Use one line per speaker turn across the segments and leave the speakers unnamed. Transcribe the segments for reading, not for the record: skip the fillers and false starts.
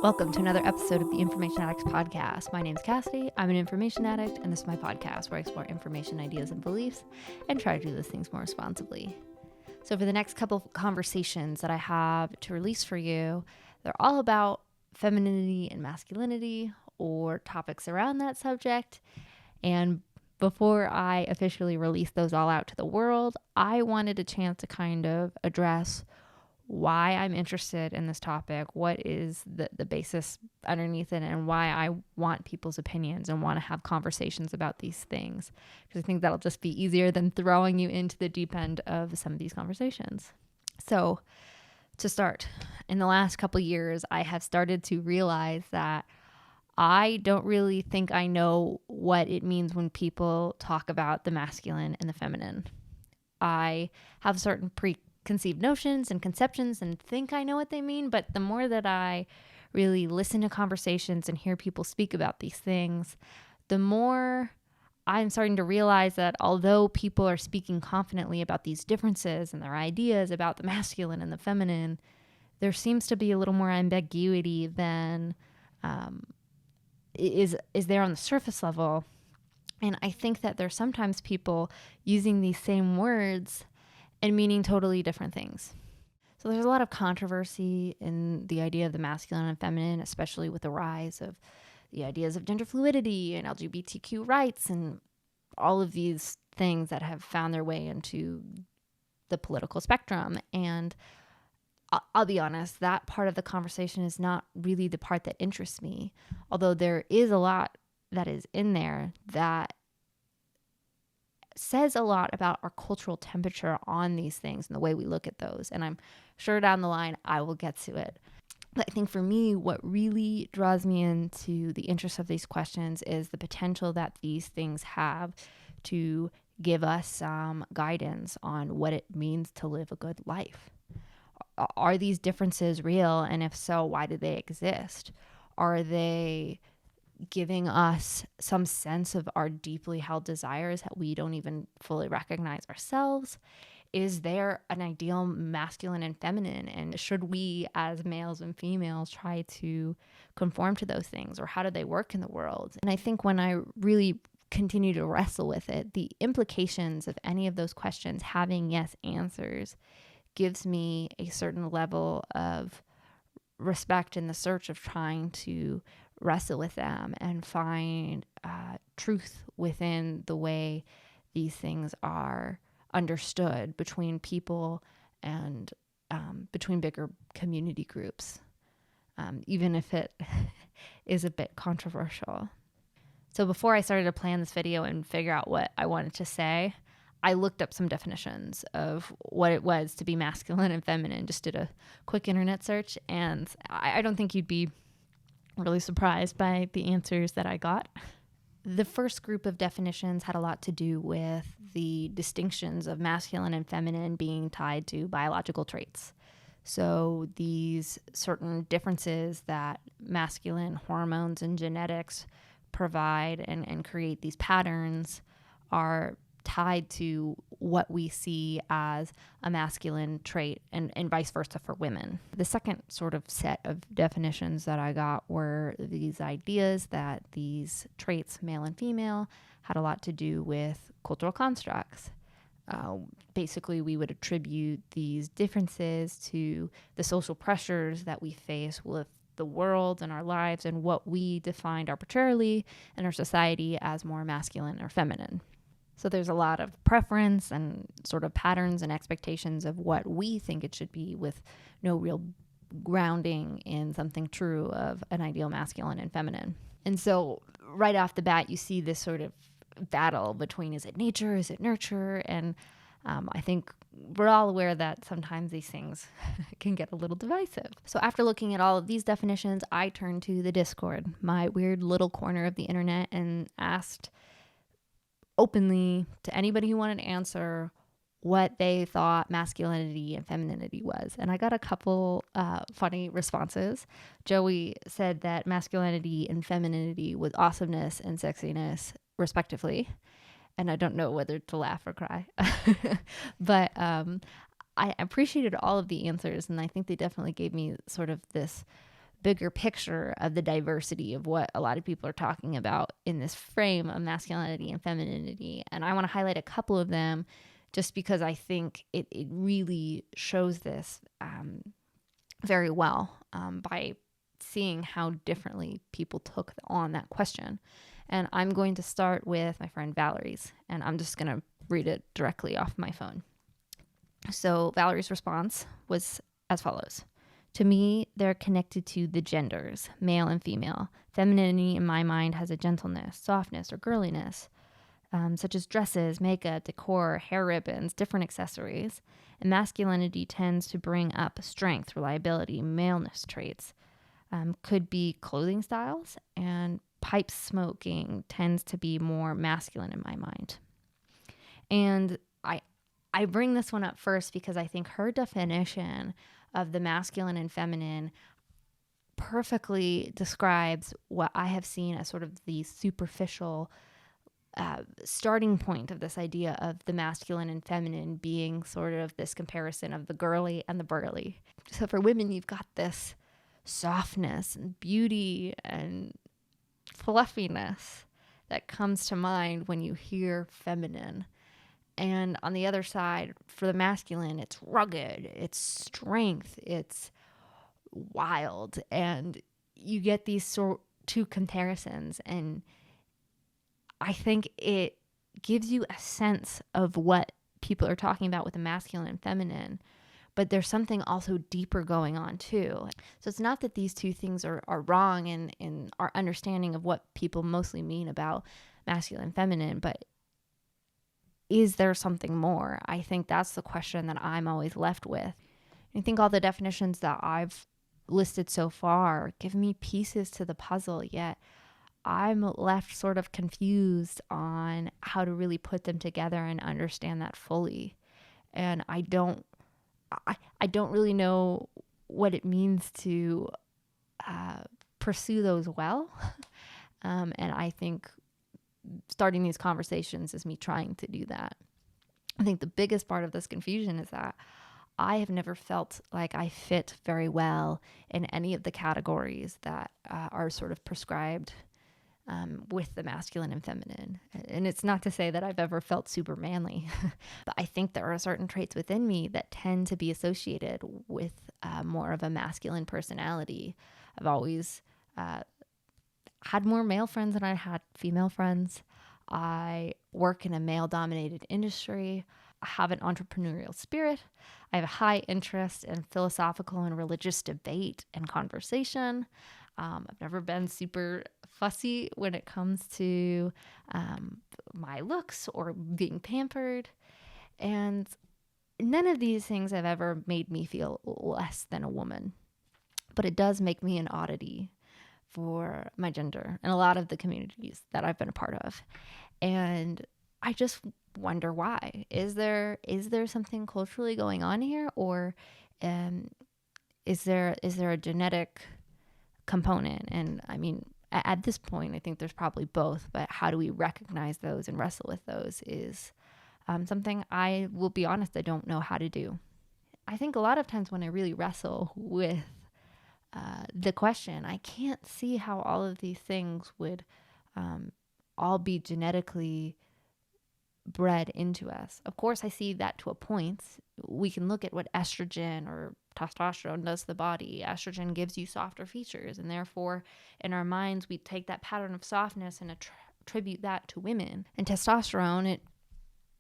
Welcome to another episode of the Information Addicts Podcast. My name is Cassidy. I'm an information addict, and this is my podcast where I explore information, ideas, and beliefs and try to do those things more responsibly. So for the next couple of conversations that I have to release for you, they're all about femininity and masculinity or topics around that subject. And before I officially release those all out to the world, I wanted a chance to kind of address why I'm interested in this topic, what is the basis underneath it, and why I want people's opinions and want to have conversations about these things. Because I think that'll just be easier than throwing you into the deep end of some of these conversations. So to start, in the last couple of years, I have started to realize that I don't really think I know what it means when people talk about the masculine and the feminine. I have certain preconceived notions and conceptions and think I know what they mean, but the more that I really listen to conversations and hear people speak about these things, the more I'm starting to realize that although people are speaking confidently about these differences and their ideas about the masculine and the feminine, there seems to be a little more ambiguity than is there on the surface level. And I think that there's sometimes people using these same words and meaning totally different things. So there's a lot of controversy in the idea of the masculine and feminine, especially with the rise of the ideas of gender fluidity and LGBTQ rights and all of these things that have found their way into the political spectrum. And I'll be honest, that part of the conversation is not really the part that interests me, although there is a lot that is in there that says a lot about our cultural temperature on these things and the way we look at those. And I'm sure down the line I will get to it. But I think for me, what really draws me into the interest of these questions is the potential that these things have to give us some guidance on what it means to live a good life. Are these differences real? And if so, why do they exist? Are they giving us some sense of our deeply held desires that we don't even fully recognize ourselves? Is there an ideal masculine and feminine? And should we as males and females try to conform to those things? Or how do they work in the world? And I think when I really continue to wrestle with it, the implications of any of those questions having yes answers gives me a certain level of respect in the search of trying to wrestle with them and find truth within the way these things are understood between people and between bigger community groups, even if it is a bit controversial. So before I started to plan this video and figure out what I wanted to say, I looked up some definitions of what it was to be masculine and feminine, just did a quick internet search, and I don't think you'd be really surprised by the answers that I got. The first group of definitions had a lot to do with the distinctions of masculine and feminine being tied to biological traits. So these certain differences that masculine hormones and genetics provide and create these patterns are tied to what we see as a masculine trait and vice versa for women. The second sort of set of definitions that I got were these ideas that these traits, male and female, had a lot to do with cultural constructs. Basically, we would attribute these differences to the social pressures that we face with the world and our lives and what we defined arbitrarily in our society as more masculine or feminine. So there's a lot of preference and sort of patterns and expectations of what we think it should be with no real grounding in something true of an ideal masculine and feminine. And so right off the bat, you see this sort of battle between is it nature, is it nurture? And I think we're all aware that sometimes these things can get a little divisive. So after looking at all of these definitions, I turned to the Discord, my weird little corner of the internet, and asked openly to anybody who wanted to answer what they thought masculinity and femininity was. And I got a couple funny responses. Joey said that masculinity and femininity was awesomeness and sexiness, respectively. And I don't know whether to laugh or cry. But I appreciated all of the answers, and I think they definitely gave me sort of this bigger picture of the diversity of what a lot of people are talking about in this frame of masculinity and femininity. And I want to highlight a couple of them just because I think it really shows this very well by seeing how differently people took on that question. And I'm going to start with my friend Valerie's, and I'm just going to read it directly off my phone. So Valerie's response was as follows. To me, they're connected to the genders, male and female. Femininity, in my mind, has a gentleness, softness, or girliness, such as dresses, makeup, decor, hair ribbons, different accessories. And masculinity tends to bring up strength, reliability, maleness traits. Could be clothing styles, and pipe smoking tends to be more masculine in my mind. And I bring this one up first because I think her definition of the masculine and feminine perfectly describes what I have seen as sort of the superficial starting point of this idea of the masculine and feminine being sort of this comparison of the girly and the burly. So for women, you've got this softness and beauty and fluffiness that comes to mind when you hear feminine. And on the other side, for the masculine, it's rugged, it's strength, it's wild. And you get these two comparisons. And I think it gives you a sense of what people are talking about with the masculine and feminine. But there's something also deeper going on too. So it's not that these two things are wrong in our understanding of what people mostly mean about masculine and feminine, but is there something more? I think that's the question that I'm always left with. I think all the definitions that I've listed so far give me pieces to the puzzle, yet I'm left sort of confused on how to really put them together and understand that fully. And I don't really know what it means to pursue those well. And I think starting these conversations is me trying to do that. I think the biggest part of this confusion is that I have never felt like I fit very well in any of the categories that are sort of prescribed with the masculine and feminine. And it's not to say that I've ever felt super manly, but I think there are certain traits within me that tend to be associated with more of a masculine personality. I've always had more male friends than I had female friends. I work in a male-dominated industry. I have an entrepreneurial spirit. I have a high interest in philosophical and religious debate and conversation. I've never been super fussy when it comes to my looks or being pampered. And none of these things have ever made me feel less than a woman. But it does make me an oddity for my gender and a lot of the communities that I've been a part of. And I just wonder why. Is there something culturally going on here, or is there a genetic component? And I mean, at this point, I think there's probably both, but how do we recognize those and wrestle with those is something I will be honest, I don't know how to do. I think a lot of times when I really wrestle with the question, I can't see how all of these things would all be genetically bred into us. Of course, I see that to a point. We can look at what estrogen or testosterone does to the body. Estrogen gives you softer features, and therefore, in our minds, we take that pattern of softness and attribute that to women. And testosterone, it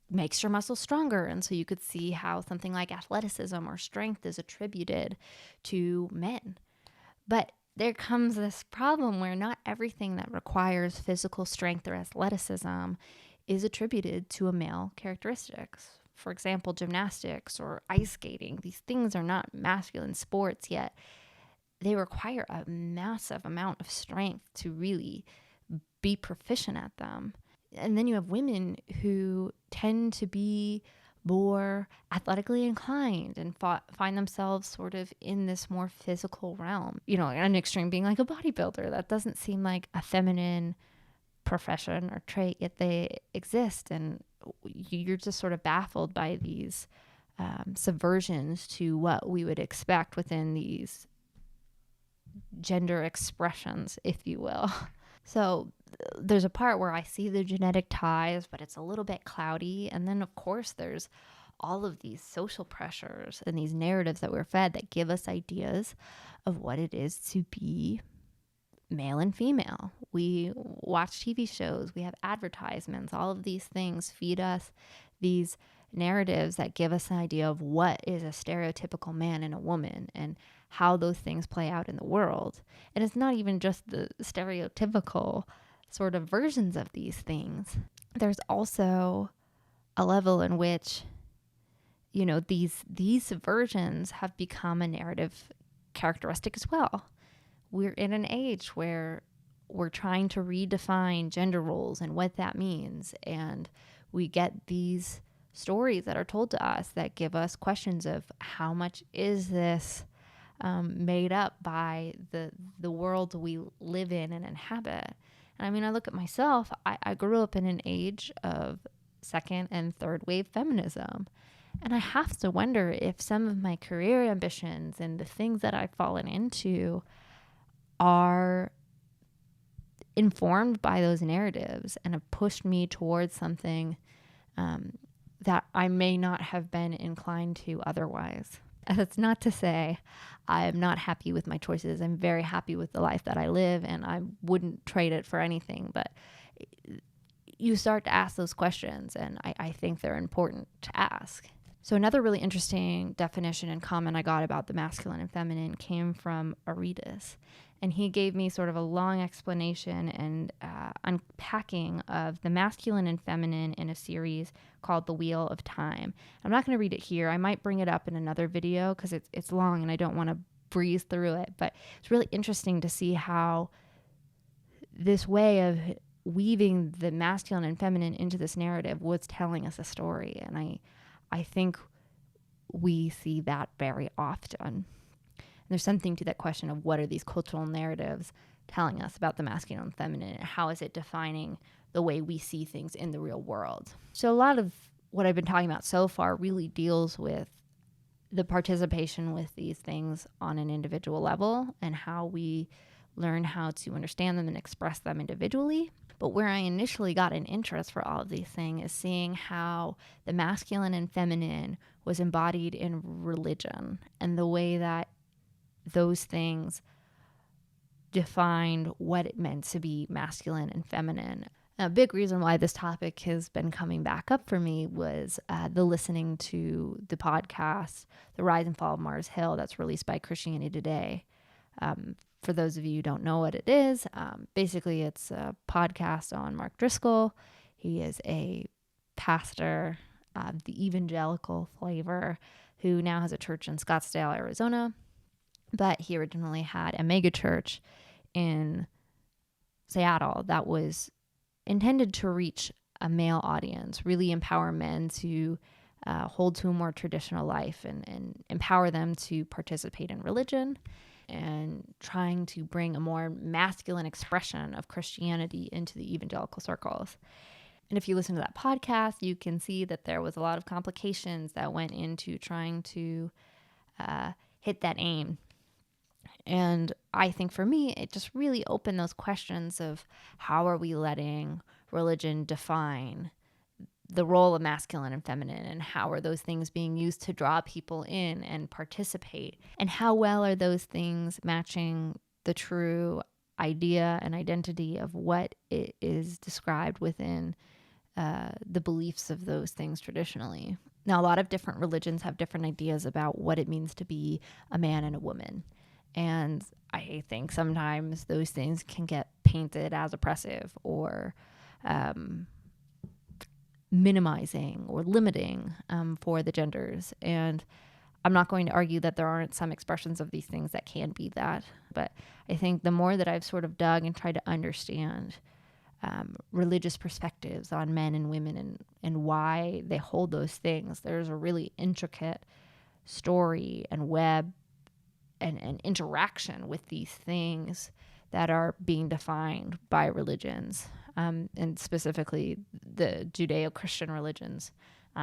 makes your muscles stronger, and so you could see how something like athleticism or strength is attributed to men. But there comes this problem where not everything that requires physical strength or athleticism is attributed to a male characteristics. For example, gymnastics or ice skating. These things are not masculine sports, yet they require a massive amount of strength to really be proficient at them. And then you have women who tend to be more athletically inclined and find themselves sort of in this more physical realm. You know, an extreme being like a bodybuilder. That doesn't seem like a feminine profession or trait, yet they exist. And you're just sort of baffled by these subversions to what we would expect within these gender expressions, if you will. So there's a part where I see the genetic ties, but it's a little bit cloudy. And then, of course, there's all of these social pressures and these narratives that we're fed that give us ideas of what it is to be male and female. We watch TV shows, we have advertisements, all of these things feed us these narratives that give us an idea of what is a stereotypical man and a woman and how those things play out in the world. And it's not even just the stereotypical sort of versions of these things. There's also a level in which, you know, these versions have become a narrative characteristic as well. We're in an age where we're trying to redefine gender roles and what that means. And we get these stories that are told to us that give us questions of how much is this made up by the world we live in and inhabit. And I mean, I look at myself, I grew up in an age of second and third wave feminism. And I have to wonder if some of my career ambitions and the things that I've fallen into are informed by those narratives and have pushed me towards something that I may not have been inclined to otherwise. And that's not to say I am not happy with my choices. I'm very happy with the life that I live, and I wouldn't trade it for anything. But you start to ask those questions, and I think they're important to ask. So another really interesting definition and comment I got about the masculine and feminine came from Aretas. And he gave me sort of a long explanation and unpacking of the masculine and feminine in a series called The Wheel of Time. I'm not going to read it here. I might bring it up in another video because it's long and I don't want to breeze through it. But it's really interesting to see how this way of weaving the masculine and feminine into this narrative was telling us a story. And I think we see that very often. There's something to that question of what are these cultural narratives telling us about the masculine and feminine, and how is it defining the way we see things in the real world. So a lot of what I've been talking about so far really deals with the participation with these things on an individual level and how we learn how to understand them and express them individually. But where I initially got an interest for all of these things is seeing how the masculine and feminine was embodied in religion and the way that those things defined what it meant to be masculine and feminine. A big reason why this topic has been coming back up for me was the listening to the podcast, The Rise and Fall of Mars Hill, that's released by Christianity Today. For those of you who don't know what it is, basically it's a podcast on Mark Driscoll. He is a pastor of the evangelical flavor who now has a church in Scottsdale, Arizona. But he originally had a mega church in Seattle that was intended to reach a male audience, really empower men to hold to a more traditional life and empower them to participate in religion and trying to bring a more masculine expression of Christianity into the evangelical circles. And if you listen to that podcast, you can see that there was a lot of complications that went into trying to hit that aim. And I think for me, it just really opened those questions of how are we letting religion define the role of masculine and feminine, and how are those things being used to draw people in and participate, and how well are those things matching the true idea and identity of what it is described within the beliefs of those things traditionally. Now, a lot of different religions have different ideas about what it means to be a man and a woman. And I think sometimes those things can get painted as oppressive or minimizing or limiting for the genders. And I'm not going to argue that there aren't some expressions of these things that can be that. But I think the more that I've sort of dug and tried to understand religious perspectives on men and women and why they hold those things, there's a really intricate story and web and interaction with these things that are being defined by religions, and specifically the Judeo-Christian religions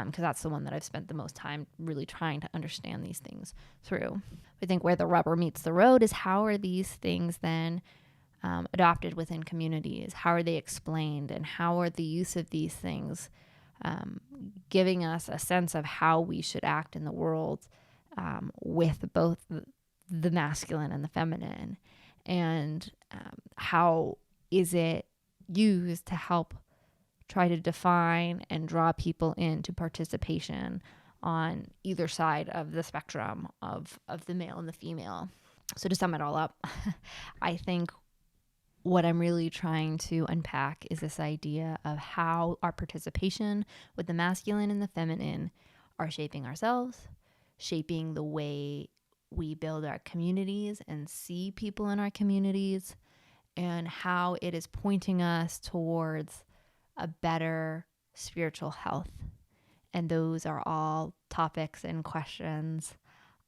because that's the one that I've spent the most time really trying to understand these things through. I think where the rubber meets the road is how are these things then adopted within communities? How are they explained? And how are the use of these things giving us a sense of how we should act in the world with both the masculine and the feminine? And how is it used to help try to define and draw people into participation on either side of the spectrum of the male and the female? So to sum it all up, I think what I'm really trying to unpack is this idea of how our participation with the masculine and the feminine are shaping ourselves, shaping the way we build our communities and see people in our communities, and how it is pointing us towards a better spiritual health. And those are all topics and questions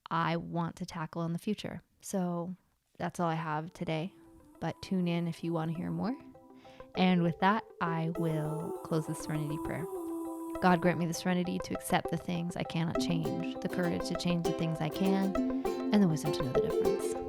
I want to tackle in the future. So that's all I have today, but tune in if you want to hear more. And with that, I will close the Serenity Prayer. God, grant me the serenity to accept the things I cannot change, the courage to change the things I can, and the wisdom to know the difference.